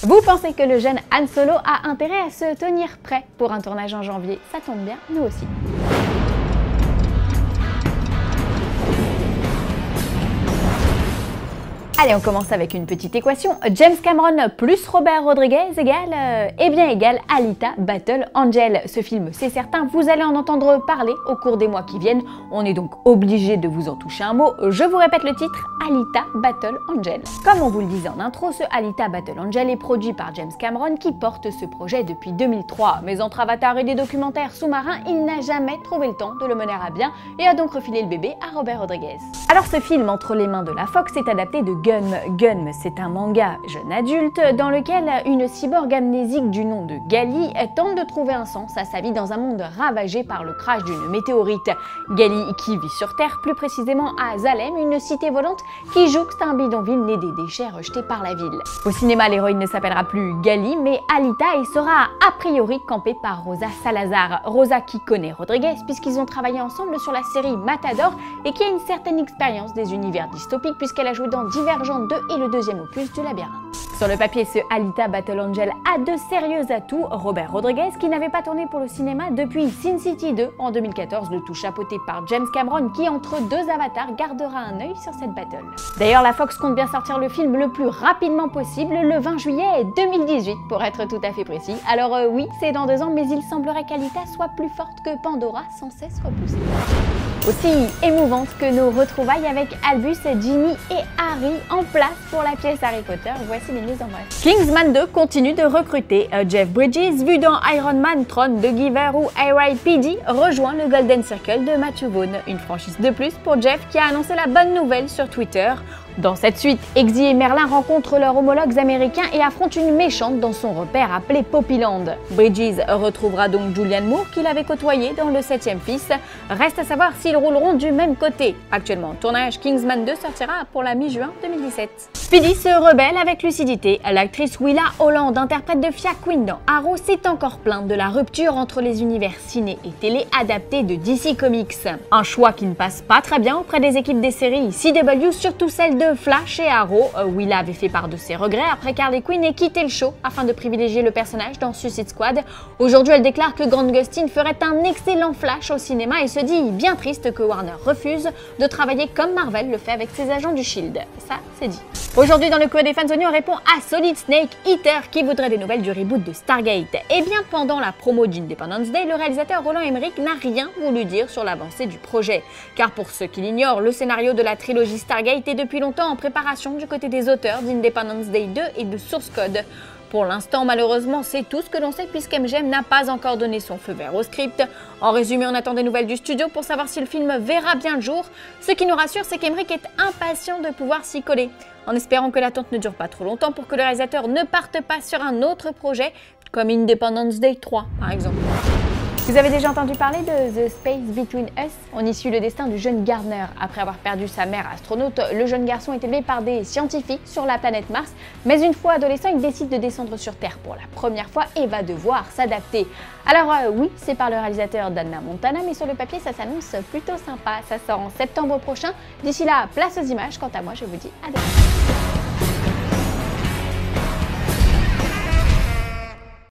Vous pensez que le jeune Han Solo a intérêt à se tenir prêt pour un tournage en janvier? Ça tombe bien, nous aussi. Allez, on commence avec une petite équation. James Cameron plus Robert Rodriguez égale Alita Battle Angel. Ce film, c'est certain, vous allez en entendre parler au cours des mois qui viennent. On est donc obligé de vous en toucher un mot. Je vous répète le titre, Alita Battle Angel. Comme on vous le disait en intro, ce Alita Battle Angel est produit par James Cameron qui porte ce projet depuis 2003. Mais entre Avatar et des documentaires sous-marins, il n'a jamais trouvé le temps de le mener à bien et a donc refilé le bébé à Robert Rodriguez. Alors ce film entre les mains de la Fox est adapté de Gun, c'est un manga jeune adulte dans lequel une cyborg amnésique du nom de Gali tente de trouver un sens à sa vie dans un monde ravagé par le crash d'une météorite. Gali qui vit sur Terre, plus précisément à Zalem, une cité volante qui jouxte un bidonville né des déchets rejetés par la ville. Au cinéma, l'héroïne ne s'appellera plus Gali mais Alita et sera a priori campée par Rosa Salazar. Rosa qui connaît Rodriguez puisqu'ils ont travaillé ensemble sur la série Matador et qui a une certaine expérience des univers dystopiques puisqu'elle a joué dans Divergent 2 et le deuxième opus du Labyrinthe. Sur le papier, ce Alita Battle Angel a de sérieux atouts. Robert Rodriguez, qui n'avait pas tourné pour le cinéma depuis Sin City 2 en 2014, le tout chapeauté par James Cameron qui, entre deux avatars, gardera un œil sur cette battle. D'ailleurs, la Fox compte bien sortir le film le plus rapidement possible, le 20 juillet 2018 pour être tout à fait précis. Alors oui, c'est dans 2 ans, mais il semblerait qu'Alita soit plus forte que Pandora, sans cesse repoussée. Aussi émouvante que nos retrouvailles avec Albus, Ginny et Harry en place pour la pièce Harry Potter. Voici les news en bref. Kingsman 2 continue de recruter. Jeff Bridges, vu dans Iron Man, Tron, The Giver ou R.I.P.D, rejoint le Golden Circle de Matthew Vaughn. Une franchise de plus pour Jeff qui a annoncé la bonne nouvelle sur Twitter. Dans cette suite, Eggsy et Merlin rencontrent leurs homologues américains et affrontent une méchante dans son repère appelé Poppyland. Bridges retrouvera donc Julianne Moore qu'il avait côtoyé dans Le 7e Fils. Reste à savoir s'ils rouleront du même côté. Actuellement en tournage, Kingsman 2 sortira pour la mi-juin 2017. Speedy se rebelle avec lucidité. L'actrice Willa Holland, interprète de Fia Queen dans Arrow, s'est encore plainte de la rupture entre les univers ciné et télé adaptés de DC Comics. Un choix qui ne passe pas très bien auprès des équipes des séries CW, surtout celles de Flash et Arrow. Willa avait fait part de ses regrets après qu'Harley Quinn ait quitté le show afin de privilégier le personnage dans Suicide Squad. Aujourd'hui, elle déclare que Grant Gustin ferait un excellent Flash au cinéma et se dit bien triste que Warner refuse de travailler comme Marvel le fait avec ses agents du Shield. Ça, c'est dit. Aujourd'hui, dans le courrier des fans Sony, on répond à Solid Snake Eater qui voudrait des nouvelles du reboot de Stargate. Et bien, pendant la promo d'Independence Day, le réalisateur Roland Emmerich n'a rien voulu dire sur l'avancée du projet. Car pour ceux qui l'ignorent, le scénario de la trilogie Stargate est depuis longtemps en préparation du côté des auteurs d'Independence Day 2 et de Source Code. Pour l'instant, malheureusement, c'est tout ce que l'on sait puisqu'MGM n'a pas encore donné son feu vert au script. En résumé, on attend des nouvelles du studio pour savoir si le film verra bien le jour. Ce qui nous rassure, c'est qu'Emmerich est impatient de pouvoir s'y coller, en espérant que l'attente ne dure pas trop longtemps pour que le réalisateur ne parte pas sur un autre projet, comme Independence Day 3 par exemple. Vous avez déjà entendu parler de The Space Between Us? On y suit le destin du jeune Gardner. Après avoir perdu sa mère astronaute, le jeune garçon est élevé par des scientifiques sur la planète Mars, mais une fois adolescent, il décide de descendre sur Terre pour la première fois et va devoir s'adapter. Alors oui, c'est par le réalisateur d'Anna Montana, mais sur le papier, ça s'annonce plutôt sympa. Ça sort en septembre prochain. D'ici là, place aux images. Quant à moi, je vous dis à demain.